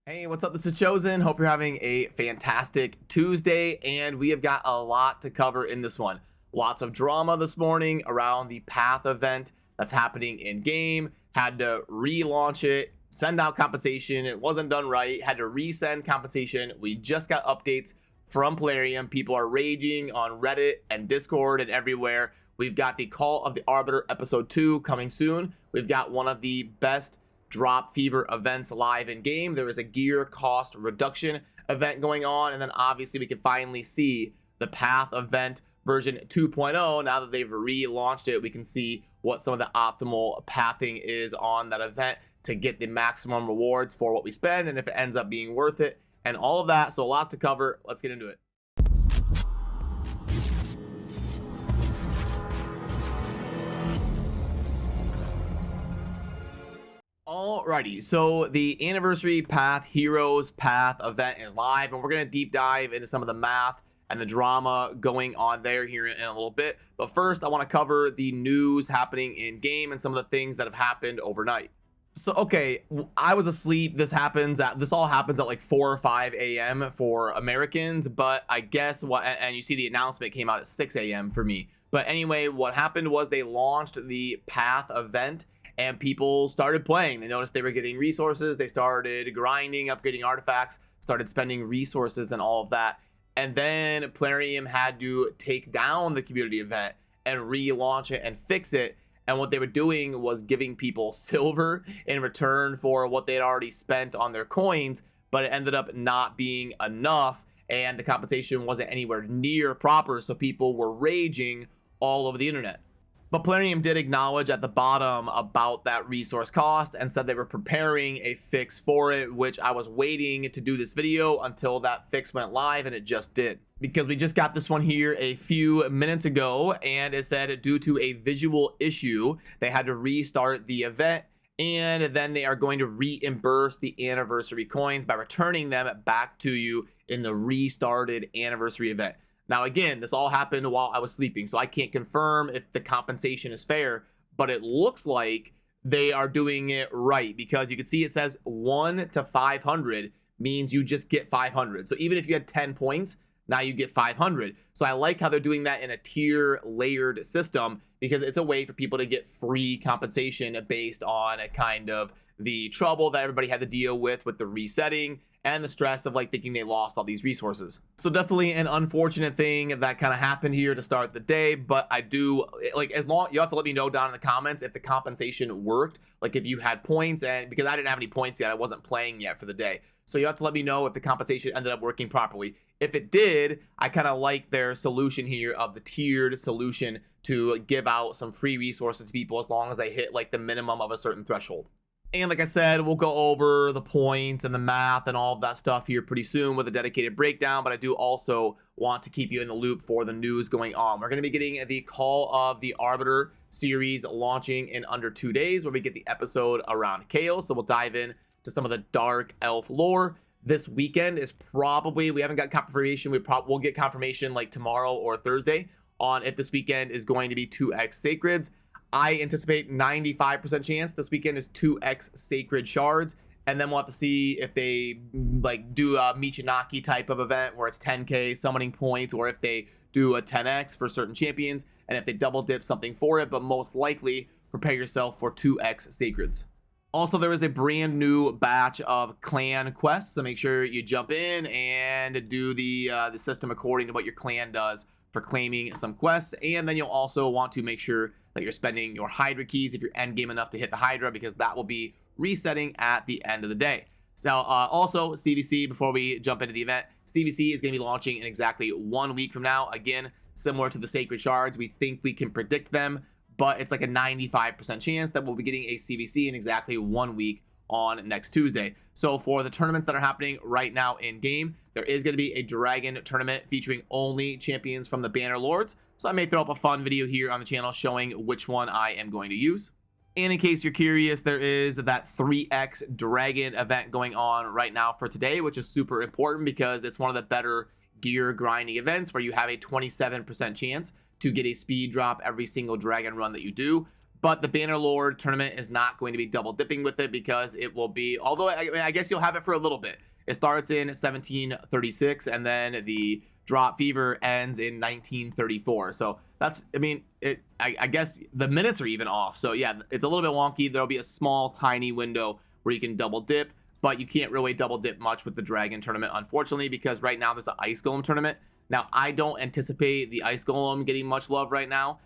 Hey, what's up? This is Chosen. Hope you're having a fantastic Tuesday, and we have got a lot to cover in this one. Lots of drama this morning around the Path event that's happening in game. Had to relaunch it, send out compensation. It wasn't done right. Had to resend compensation. We just got updates from Plarium. People are raging on Reddit and Discord and everywhere. We've got the Call of the Arbiter episode 2 coming soon. We've got one of the best drop fever events live in game. There is a gear cost reduction event going on, and then obviously we can finally see the Path event version 2.0. Now that they've relaunched it, we can see what some of the optimal pathing is on that event to get the maximum rewards for what we spend, and if it ends up being worth it, and all of that. So lots to cover. Let's get into it. Alrighty, so the Anniversary Path Heroes Path event is live, and we're going to deep dive into some of the math and the drama going on there here in a little bit. But first, I want to cover the news happening in game and some of the things that have happened overnight. So, okay, I was asleep. This all happens at like 4 or 5 a.m. for Americans, but I guess and you see the announcement came out at 6 a.m. for me. But anyway, what happened was they launched the Path event, and people started playing. They noticed they were getting resources. They started grinding, upgrading artifacts, started spending resources and all of that. And then Plarium had to take down the community event and relaunch it and fix it. And what they were doing was giving people silver in return for what they had already spent on their coins, but it ended up not being enough, and the compensation wasn't anywhere near proper, so people were raging all over the internet. But Plarium did acknowledge at the bottom about that resource cost and said they were preparing a fix for it, which I was waiting to do this video until that fix went live, and it just did. Because we just got this one here a few minutes ago, and it said due to a visual issue, they had to restart the event, and then they are going to reimburse the anniversary coins by returning them back to you in the restarted anniversary event. Now, again, this all happened while I was sleeping, so I can't confirm if the compensation is fair, but it looks like they are doing it right, because you can see it says 1 to 500 means you just get 500. So even if you had 10 points, now you get 500. So I like how they're doing that in a tier layered system, because it's a way for people to get free compensation based on a kind of the trouble that everybody had to deal with the resetting and the stress of like thinking they lost all these resources. So definitely an unfortunate thing that kind of happened here to start the day, but I do like, as long, you have to let me know down in the comments if the compensation worked, like if you had points, and because I didn't have any points yet, I wasn't playing yet for the day. So you have to let me know if the compensation ended up working properly. If it did, I kind of like their solution here of the tiered solution to give out some free resources to people as long as they hit like the minimum of a certain threshold. And like I said, we'll go over the points and the math and all of that stuff here pretty soon with a dedicated breakdown, but I do also want to keep you in the loop for the news going on. We're going to be getting the Call of the Arbiter series launching in under 2 days, where we get the episode around Chaos, so we'll dive in to some of the Dark Elf lore. This weekend is probably, we haven't got confirmation, we'll get confirmation like tomorrow or Thursday on if this weekend is going to be 2x Sacreds. I anticipate 95% chance this weekend is 2x Sacred Shards, and then we'll have to see if they like do a Michinaki type of event where it's 10k summoning points, or if they do a 10x for certain champions, and if they double dip something for it, but most likely prepare yourself for 2x Sacreds. Also, there is a brand new batch of clan quests, so make sure you jump in and do the system according to what your clan does for claiming some quests. And then you'll also want to make sure that you're spending your Hydra keys if you're end game enough to hit the Hydra, because that will be resetting at the end of the day. So also CVC, before we jump into the event, CVC is going to be launching in exactly 1 week from now. Again, similar to the Sacred Shards, we think we can predict them, but it's like a 95% chance that we'll be getting a CVC in exactly 1 week on next Tuesday. So for the tournaments that are happening right now in game, there is going to be a dragon tournament featuring only champions from the Banner Lords. So I may throw up a fun video here on the channel showing which one I am going to use. And in case you're curious, there is that 3x dragon event going on right now for today, which is super important because it's one of the better gear grinding events where you have a 27% chance to get a speed drop every single dragon run that you do. but the Bannerlord tournament is not going to be double dipping with it because it will be, although I mean, I guess you'll have it for a little bit. It starts in 1736 and then the Drop Fever ends in 1934. So that's, I mean, I guess the minutes are even off. So yeah, it's a little bit wonky. There'll be a small, tiny window where you can double dip, but you can't really double dip much with the Dragon tournament, unfortunately, because right now there's an Ice Golem tournament. Now, I don't anticipate the Ice Golem getting much love right now.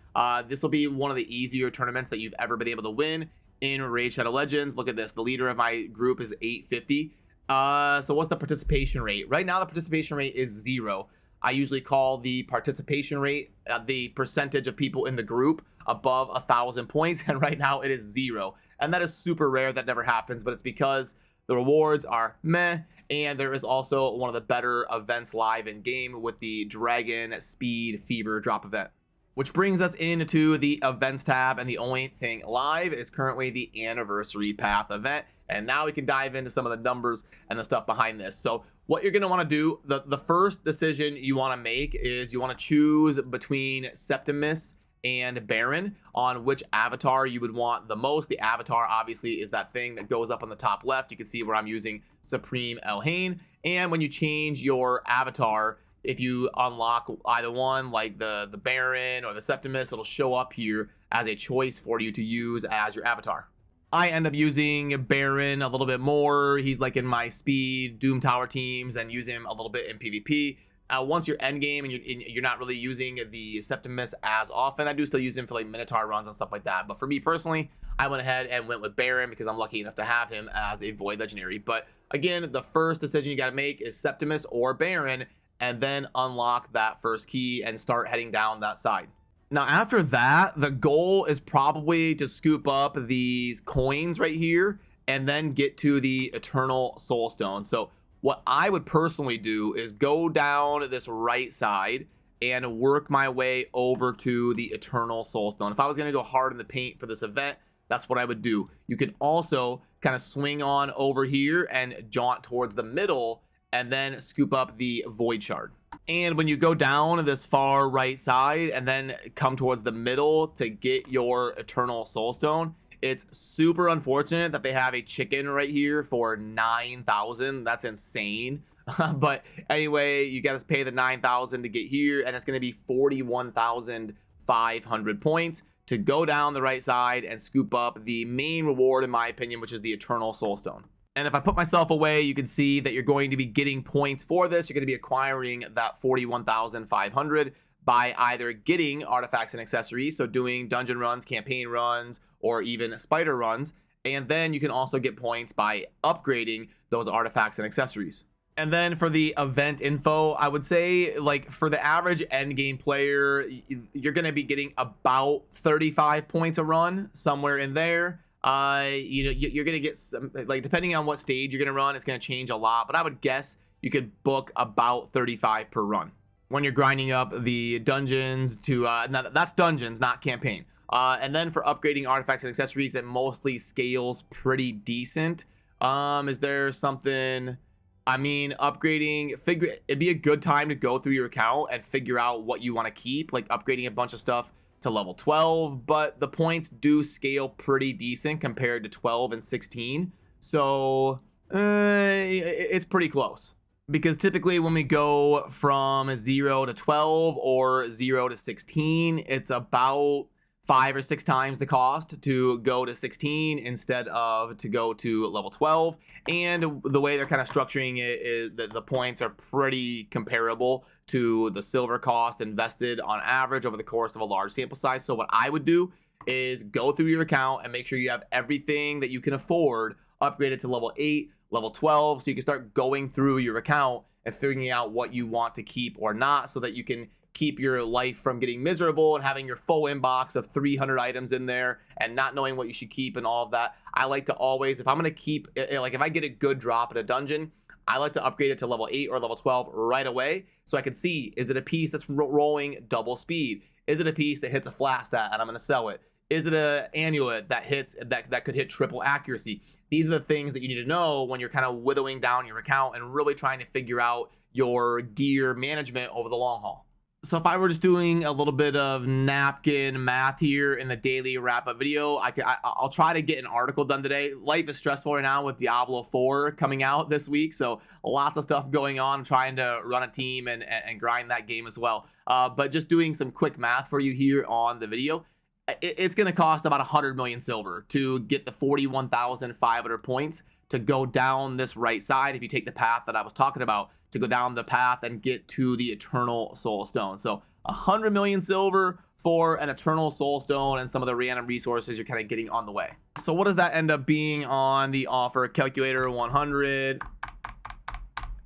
This will be one of the easier tournaments that you've ever been able to win in Raid Shadow Legends. Look at this. The leader of my group is 850. So what's the participation rate? Right now, the participation rate is 0. I usually call the participation rate the percentage of people in the group above 1,000 points, and right now it is 0. And that is super rare. That never happens, but it's because the rewards are meh, and there is also one of the better events live in game with the Dragon Speed Fever drop event. Which brings us into the events tab, and the only thing live is currently the Anniversary Path event. And now we can dive into some of the numbers and the stuff behind this. So what you're going to want to do, the first decision you want to make is you want to choose between Septimus and Baron on which avatar you would want the most. The avatar obviously is that thing that goes up on the top left. You can see where I'm using Supreme Elhain. And when you change your avatar, if you unlock either one, like the Baron or the Septimus, it'll show up here as a choice for you to use as your avatar. I end up using Baron a little bit more. He's like in my speed Doom Tower teams, and use him a little bit in PvP. Once you're endgame and you're not really using the Septimus as often, I do still use him for like Minotaur runs and stuff like that. But for me personally, I went ahead and went with Baron because I'm lucky enough to have him as a Void Legendary. But again, the first decision you got to make is Septimus or Baron, and then unlock that first key and start heading down that side. Now, after that, the goal is probably to scoop up these coins right here and then get to the Eternal Soulstone. So what I would personally do is go down this right side and work my way over to the Eternal Soulstone. If I was going to go hard in the paint for this event, that's what I would do. You can also kind of swing on over here and jaunt towards the middle and then scoop up the Void Shard. And when you go down this far right side and then come towards the middle to get your Eternal Soulstone, it's super unfortunate that they have a chicken right here for 9,000. That's insane. But anyway, you got to pay the 9,000 to get here, and it's going to be 41,500 points to go down the right side and scoop up the main reward, in my opinion, which is the Eternal Soulstone. And if I put myself away, you can see that you're going to be getting points for this. You're going to be acquiring that 41,500 by either getting artifacts and accessories, so doing dungeon runs, campaign runs, or even spider runs. And then you can also get points by upgrading those artifacts and accessories. And then for the event info, I would say, like, for the average end game player, you're going to be getting about 35 points a run, somewhere in there. You know, you're gonna get some, like, depending on what stage you're gonna run, it's gonna change a lot, but I would guess you could book about 35 per run when you're grinding up the dungeons to now that's dungeons, not campaign. And then for upgrading artifacts and accessories, it mostly scales pretty decent. Is there something, I mean, upgrading, it'd be a good time to go through your account and figure out what you want to keep, like upgrading a bunch of stuff to level 12, but the points do scale pretty decent compared to 12 and 16. So it's pretty close, because typically when we go from 0 to 12 or 0 to 16, it's about 5 or 6 times the cost to go to 16 instead of to go to level 12. And the way they're kind of structuring it is that the points are pretty comparable to the silver cost invested on average over the course of a large sample size. So what I would do is go through your account and make sure you have everything that you can afford upgraded to level 8, level 12, so you can start going through your account and figuring out what you want to keep or not, so that you can keep your life from getting miserable and having your full inbox of 300 items in there and not knowing what you should keep and all of that. I like to always, if I'm going to keep, like if I get a good drop in a dungeon, I like to upgrade it to level 8 or level 12 right away, so I can see, is it a piece that's rolling double speed? Is it a piece that hits a flat stat and I'm going to sell it? Is it an amulet that hits that could hit triple accuracy? These are the things that you need to know when you're kind of whittling down your account and really trying to figure out your gear management over the long haul. So if I were just doing a little bit of napkin math here in the daily wrap-up video, I'll try to get an article done today. Life is stressful right now with Diablo 4 coming out this week, so lots of stuff going on. I'm trying to run a team and grind that game as well. But just doing some quick math for you here on the video, it's going to cost about 100 million silver to get the 41,500 points to go down this right side. If you take the path that I was talking about, to go down the path and get to the Eternal Soul Stone. So 100 million silver for an Eternal Soul Stone and some of the random resources you're kind of getting on the way. So what does that end up being on the offer calculator? 100.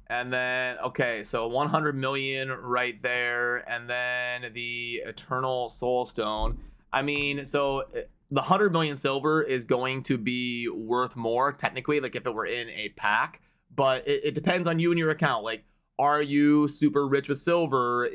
And then, okay, so 100 million right there. And then the Eternal Soul Stone. I mean, so the 100 million silver is going to be worth more technically, like if it were in a pack. But it depends on you and your account. Like, are you super rich with silver?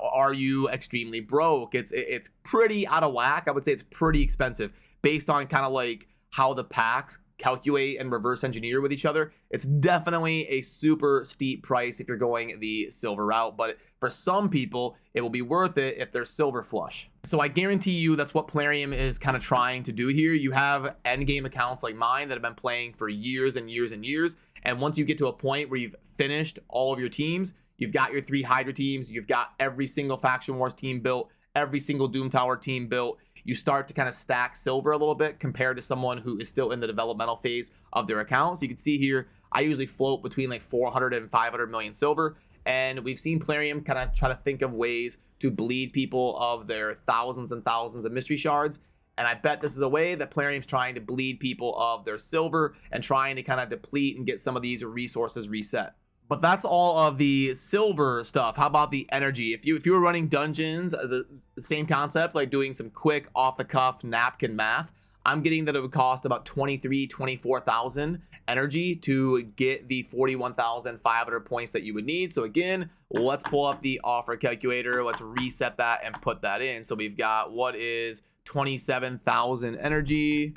Are you extremely broke? It's pretty out of whack. I would say it's pretty expensive based on kind of like how the packs calculate and reverse engineer with each other. It's definitely a super steep price if you're going the silver route, but for some people it will be worth it if they're silver flush. So I guarantee you that's what Plarium is kind of trying to do here. You have end game accounts like mine that have been playing for years and years and years, and once you get to a point where you've finished all of your teams, you've got your 3 Hydra teams, you've got every single Faction Wars team built, every single Doom Tower team built, you start to kind of stack silver a little bit compared to someone who is still in the developmental phase of their account. So you can see here, I usually float between like 400 and 500 million silver. And we've seen Plarium kind of try to think of ways to bleed people of their thousands and thousands of mystery shards. And I bet this is a way that Plarium's trying to bleed people of their silver and trying to kind of deplete and get some of these resources reset. But that's all of the silver stuff. How about the energy? If you were running dungeons, the same concept, like doing some quick off-the-cuff napkin math, I'm getting that it would cost about 24,000 energy to get the 41,500 points that you would need. So again, let's pull up the offer calculator. Let's reset that and put that in. So we've got what is 27,000 energy.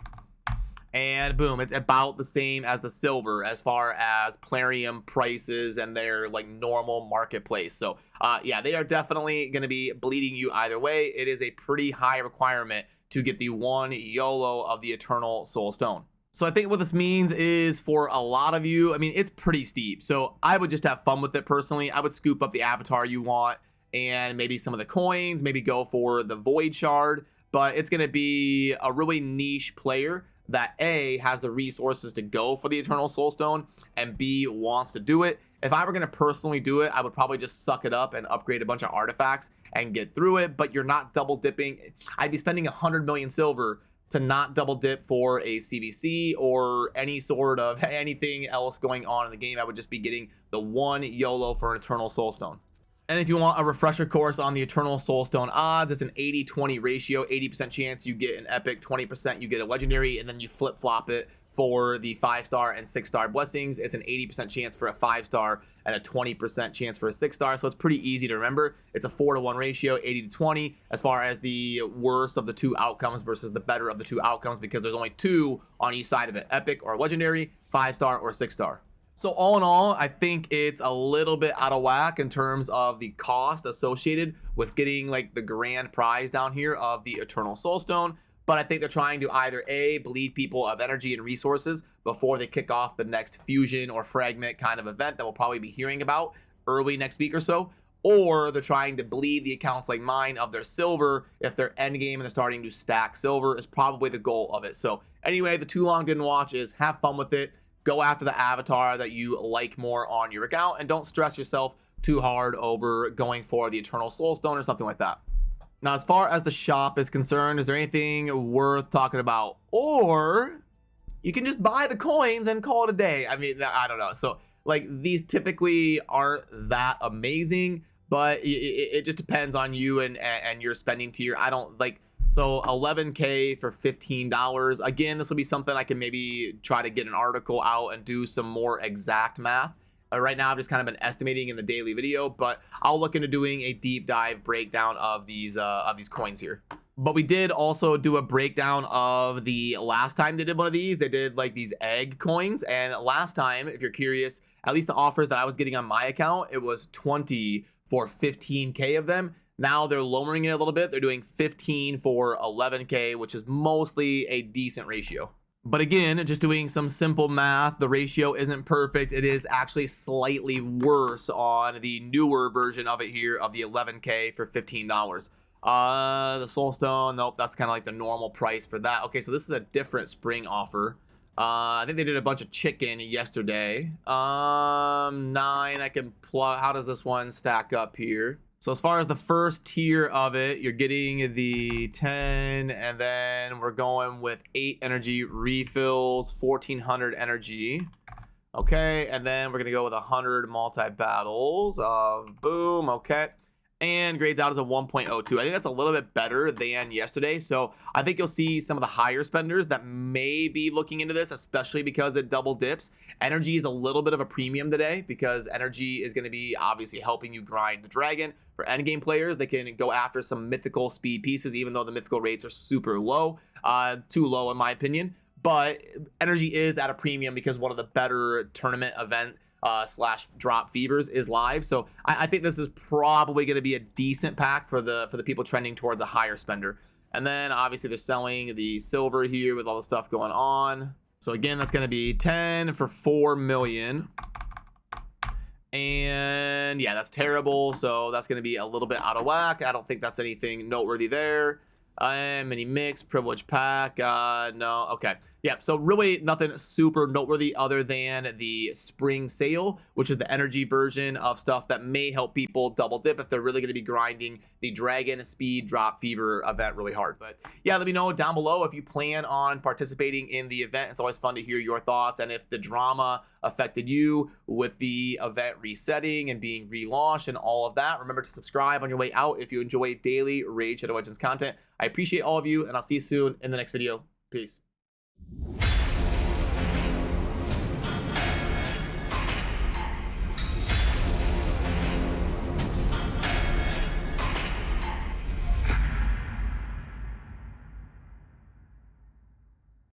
And boom, it's about the same as the silver as far as Plarium prices and their like normal marketplace. So yeah, they are definitely going to be bleeding you either way. It is a pretty high requirement to get the 1 YOLO of the Eternal Soul Stone. So I think what this means is for a lot of you, I mean, it's pretty steep. So I would just have fun with it personally. I would scoop up the avatar you want and maybe some of the coins, maybe go for the Void Shard, but it's going to be a really niche player that A, has the resources to go for the Eternal Soul Stone, and B, wants to do it. If I were going to personally do it, I would probably just suck it up and upgrade a bunch of artifacts and get through it, but you're not double dipping. I'd be spending 100 million silver to not double dip for a CVC or any sort of anything else going on in the game. I would just be getting the 1 YOLO for an Eternal Soul Stone. And if you want a refresher course on the Eternal Soul Stone odds, it's an 80-20 ratio. 80% chance you get an epic, 20% you get a legendary, and then you flip-flop it for the 5-star and 6-star blessings. It's an 80% chance for a 5-star and a 20% chance for a 6-star. So it's pretty easy to remember. It's a 4-to-1 ratio, 80-20, as far as the worst of the 2 outcomes versus the better of the 2 outcomes, because there's only 2 on each side of it, epic or legendary, 5-star or 6-star. So all in all, I think it's a little bit out of whack in terms of the cost associated with getting like the grand prize down here of the Eternal Soul Stone. But I think they're trying to either A, bleed people of energy and resources before they kick off the next fusion or fragment kind of event that we'll probably be hearing about early next week or so, or they're trying to bleed the accounts like mine of their silver if they're endgame and they're starting to stack silver is probably the goal of it. So anyway, the too long didn't watch is have fun with it. Go after the avatar that you like more on your account, and don't stress yourself too hard over going for the Eternal Soul Stone or something like that. Now, as far as the shop is concerned, is there anything worth talking about? Or you can just buy the coins and call it a day. I mean, I don't know. So like these typically aren't that amazing, but it just depends on you and your spending tier. I don't like, so 11K for $15. Again, this will be something I can maybe try to get an article out and do some more exact math. Right now, I've just kind of been estimating in the daily video, but I'll look into doing a deep dive breakdown of these coins here. But we did also do a breakdown of the last time they did one of these. They did like these egg coins, and last time, if you're curious, at least the offers that I was getting on my account, it was 20 for 15K of them. Now they're lowering it a little bit. They're doing 15 for 11K, which is mostly a decent ratio. But again, just doing some simple math, the ratio isn't perfect. It is actually slightly worse on the newer version of it here of the 11K for $15. The Soulstone, nope, that's kind of like the normal price for that. Okay, so this is a different spring offer. I think they did a bunch of chicken yesterday. 9, I can plug. How does this one stack up here? So as far as the first tier of it, you're getting the 10, and then we're going with 8 energy refills, 1400 energy. Okay, and then we're gonna go with 100 multi-battles. Boom, okay. And grades out as a 1.02. I think that's a little bit better than yesterday. So I think you'll see some of the higher spenders that may be looking into this, especially because it double dips. Energy is a little bit of a premium today because energy is going to be obviously helping you grind the dragon. For endgame players, they can go after some mythical speed pieces, even though the mythical rates are super low, too low in my opinion. But energy is at a premium because one of the better tournament event slash drop fevers is live. So I think this is probably going to be a decent pack for the people trending towards a higher spender. And then obviously they're selling the silver here with all the stuff going on. So again, that's going to be 10 for 4 million. And yeah, that's terrible. So that's going to be a little bit out of whack. I don't think that's anything noteworthy there. Mini mix, privilege pack. No, okay. Yeah, so really nothing super noteworthy other than the spring sale, which is the energy version of stuff that may help people double dip if they're really going to be grinding the dragon speed drop fever event really hard. But yeah, let me know down below if you plan on participating in the event. It's always fun to hear your thoughts, and if the drama affected you with the event resetting and being relaunched and all of that. Remember to subscribe on your way out if you enjoy daily Raid Shadow Legends content. I appreciate all of you, and I'll see you soon in the next video. Peace.